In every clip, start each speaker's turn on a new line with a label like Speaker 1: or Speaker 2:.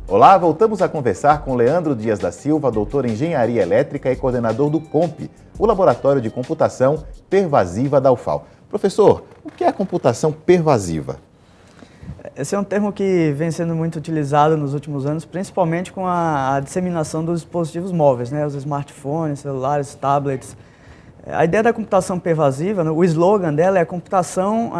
Speaker 1: Olá, voltamos a conversar com Leandro Dias da Silva, doutor em Engenharia Elétrica e coordenador do COMP, o Laboratório de Computação Pervasiva da UFAL. Professor, o que é a computação pervasiva?
Speaker 2: Esse é um termo que vem sendo muito utilizado nos últimos anos, principalmente com a disseminação dos dispositivos móveis, né? Os smartphones, celulares, tablets. A ideia da computação pervasiva, o slogan dela é a computação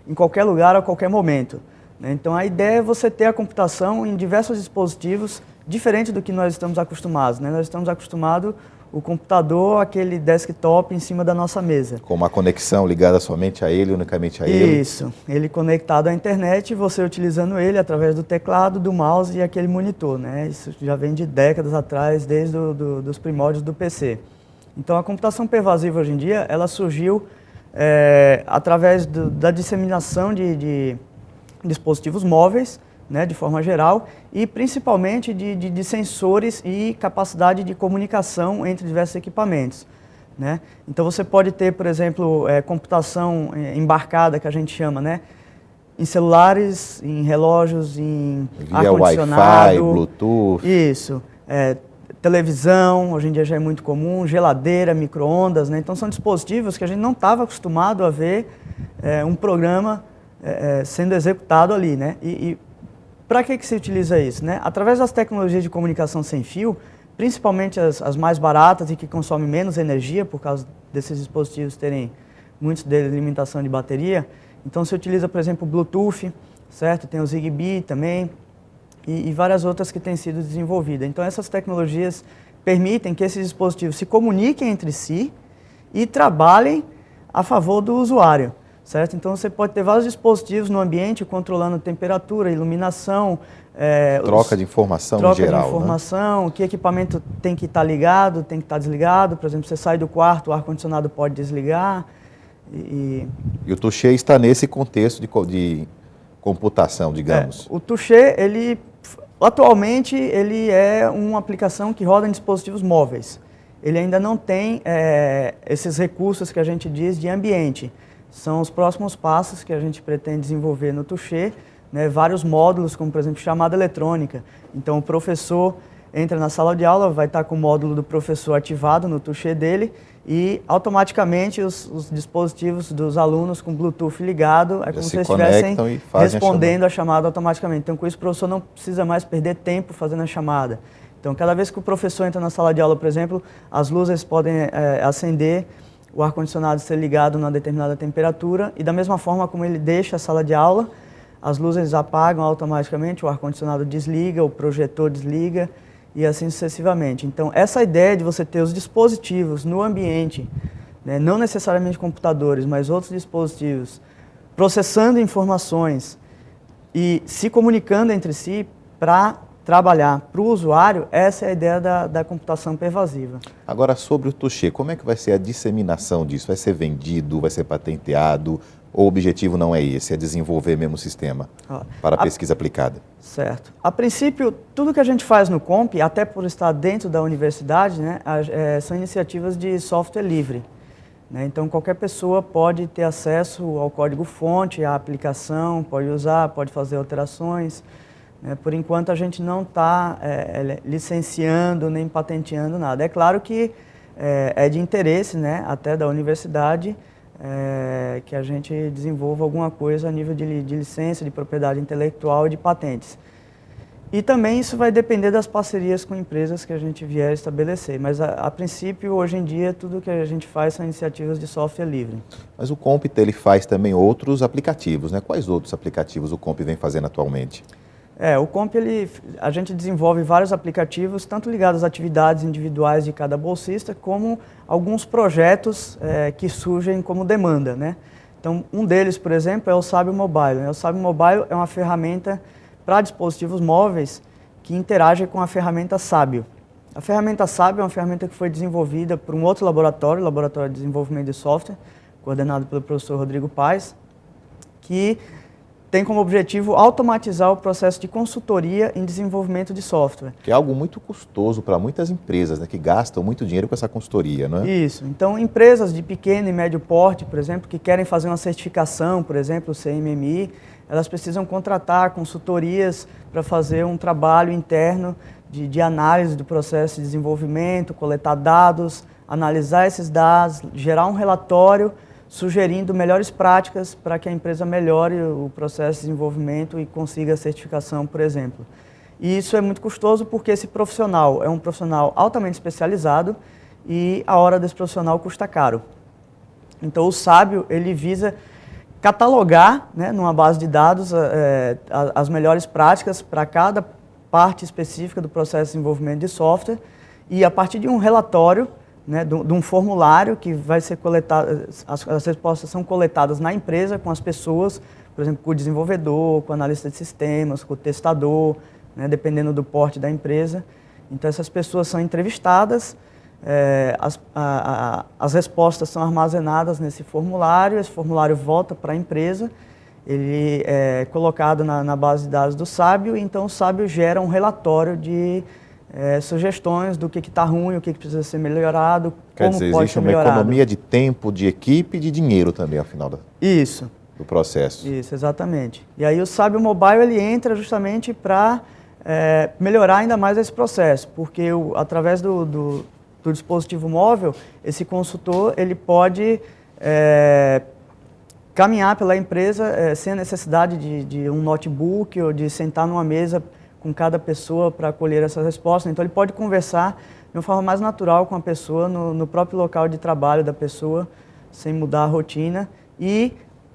Speaker 2: em qualquer lugar, a qualquer momento. Então a ideia é você ter a computação em diversos dispositivos, diferente do que nós estamos acostumados. Nós estamos acostumados o computador, aquele desktop em cima da nossa mesa.
Speaker 1: Com uma conexão ligada somente a ele, unicamente a ele?
Speaker 2: Isso, ele conectado à internet, você utilizando ele através do teclado, do mouse e aquele monitor. Isso já vem de décadas atrás, desde os primórdios do PC. Então a computação pervasiva hoje em dia, ela surgiu através da disseminação de dispositivos móveis, de forma geral, e principalmente de sensores e capacidade de comunicação entre diversos equipamentos. Então você pode ter, por exemplo, computação embarcada, que a gente chama, em celulares, em relógios, em ar-condicionado.
Speaker 1: Wi-Fi, Bluetooth.
Speaker 2: Isso. Televisão, hoje em dia já é muito comum, geladeira, micro-ondas. Então são dispositivos que a gente não estava acostumado a ver um programa sendo executado ali, E para que se utiliza isso? Através das tecnologias de comunicação sem fio, principalmente as mais baratas e que consomem menos energia, por causa desses dispositivos terem muitos deles limitação de bateria, então se utiliza, por exemplo, o Bluetooth, certo? Tem o Zigbee também e várias outras que têm sido desenvolvidas. Então essas tecnologias permitem que esses dispositivos se comuniquem entre si e trabalhem a favor do usuário. Certo? Então você pode ter vários dispositivos no ambiente controlando temperatura, iluminação,
Speaker 1: troca de informação em geral. Troca de
Speaker 2: informação, que equipamento tem que estar ligado, tem que estar desligado. Por exemplo, você sai do quarto, o ar-condicionado pode desligar. E
Speaker 1: o Touché está nesse contexto de computação, digamos.
Speaker 2: O Touché, atualmente, ele é uma aplicação que roda em dispositivos móveis. Ele ainda não tem esses recursos que a gente diz de ambiente. São os próximos passos que a gente pretende desenvolver no Touché, vários módulos, como por exemplo chamada eletrônica. Então o professor entra na sala de aula, vai estar com o módulo do professor ativado no Touché dele e automaticamente os dispositivos dos alunos com Bluetooth ligado, é como se eles estivessem respondendo a chamada automaticamente. Então com isso o professor não precisa mais perder tempo fazendo a chamada. Então cada vez que o professor entra na sala de aula, por exemplo, as luzes podem acender, o ar-condicionado ser ligado numa determinada temperatura e da mesma forma como ele deixa a sala de aula, as luzes apagam automaticamente, o ar-condicionado desliga, o projetor desliga e assim sucessivamente. Então essa ideia de você ter os dispositivos no ambiente, não necessariamente computadores, mas outros dispositivos, processando informações e se comunicando entre si para trabalhar para o usuário, essa é a ideia da computação pervasiva.
Speaker 1: Agora, sobre o Touché, como é que vai ser a disseminação disso? Vai ser vendido, vai ser patenteado? Ou o objetivo não é esse, é desenvolver mesmo o sistema para a pesquisa aplicada?
Speaker 2: Certo. A princípio, tudo que a gente faz no COMP, até por estar dentro da universidade, são iniciativas de software livre. Então, qualquer pessoa pode ter acesso ao código-fonte, à aplicação, pode usar, pode fazer alterações. Por enquanto, a gente não está licenciando nem patenteando nada. É claro que é de interesse, até da universidade, que a gente desenvolva alguma coisa a nível de licença, de propriedade intelectual e de patentes. E também isso vai depender das parcerias com empresas que a gente vier estabelecer. Mas, a princípio, hoje em dia, tudo que a gente faz são iniciativas de software livre.
Speaker 1: Mas o COMP ele faz também outros aplicativos, Quais outros aplicativos o COMP vem fazendo atualmente?
Speaker 2: O COMP, a gente desenvolve vários aplicativos, tanto ligados às atividades individuais de cada bolsista, como alguns projetos que surgem como demanda, Então, um deles, por exemplo, é o Sábio Mobile. O Sábio Mobile é uma ferramenta para dispositivos móveis que interage com a ferramenta Sábio. A ferramenta Sábio é uma ferramenta que foi desenvolvida por um outro laboratório, o Laboratório de Desenvolvimento de Software, coordenado pelo professor Rodrigo Paes, que tem como objetivo automatizar o processo de consultoria em desenvolvimento de software.
Speaker 1: Que é algo muito custoso para muitas empresas, que gastam muito dinheiro com essa consultoria, não é?
Speaker 2: Isso. Então, empresas de pequeno e médio porte, por exemplo, que querem fazer uma certificação, por exemplo, o CMMI, elas precisam contratar consultorias para fazer um trabalho interno de análise do processo de desenvolvimento, coletar dados, analisar esses dados, gerar um relatório sugerindo melhores práticas para que a empresa melhore o processo de desenvolvimento e consiga a certificação, por exemplo. E isso é muito custoso porque esse profissional é um profissional altamente especializado e a hora desse profissional custa caro. Então o Sábio, ele visa catalogar, né, numa base de dados as melhores práticas para cada parte específica do processo de desenvolvimento de software e a partir de um relatório, né, de um formulário que vai ser coletado, as respostas são coletadas na empresa com as pessoas, por exemplo, com o desenvolvedor, com o analista de sistemas, com o testador, né, dependendo do porte da empresa. Então essas pessoas são entrevistadas, as respostas são armazenadas nesse formulário, esse formulário volta para a empresa, ele é colocado na base de dados do Sábio, e então o Sábio gera um relatório de sugestões do que está ruim, o que precisa ser melhorado,
Speaker 1: Quer dizer,
Speaker 2: pode
Speaker 1: existe
Speaker 2: ser
Speaker 1: uma
Speaker 2: melhorado.
Speaker 1: economia de tempo, de equipe e de dinheiro também, ao final do processo.
Speaker 2: Isso, exatamente. E aí o Sábio Mobile ele entra justamente para melhorar ainda mais esse processo, porque através do dispositivo móvel, esse consultor ele pode caminhar pela empresa sem a necessidade de um notebook ou de sentar numa mesa com cada pessoa para colher essas respostas. Então ele pode conversar de uma forma mais natural com a pessoa no próprio local de trabalho da pessoa, sem mudar a rotina. E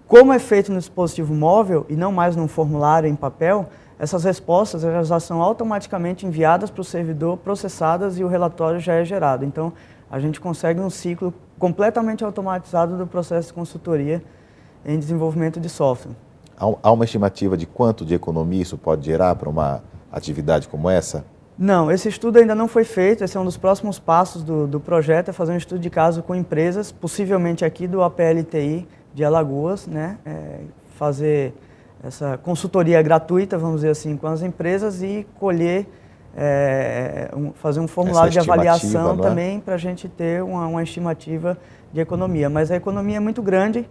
Speaker 2: como é feito no dispositivo móvel e não mais num formulário em papel, essas respostas elas já são automaticamente enviadas para o servidor, processadas e o relatório já é gerado. Então, a gente consegue um ciclo completamente automatizado do processo de consultoria em desenvolvimento de software.
Speaker 1: Há uma estimativa de quanto de economia isso pode gerar para uma atividade como essa?
Speaker 2: Não, esse estudo ainda não foi feito. Esse é um dos próximos passos do projeto, é fazer um estudo de caso com empresas, possivelmente aqui do APLTI de Alagoas, né? Fazer essa consultoria gratuita, vamos dizer assim, com as empresas e colher, fazer um formulário de avaliação também para a gente ter uma estimativa de economia. Mas a economia é muito grande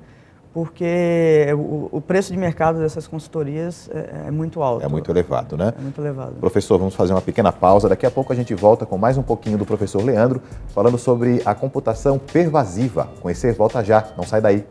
Speaker 2: porque o preço de mercado dessas consultorias é muito alto.
Speaker 1: É muito elevado, né?
Speaker 2: É muito elevado.
Speaker 1: Professor, vamos fazer uma pequena pausa. Daqui a pouco a gente volta com mais um pouquinho do professor Leandro, falando sobre a computação pervasiva. Conhecer, volta já. Não sai daí.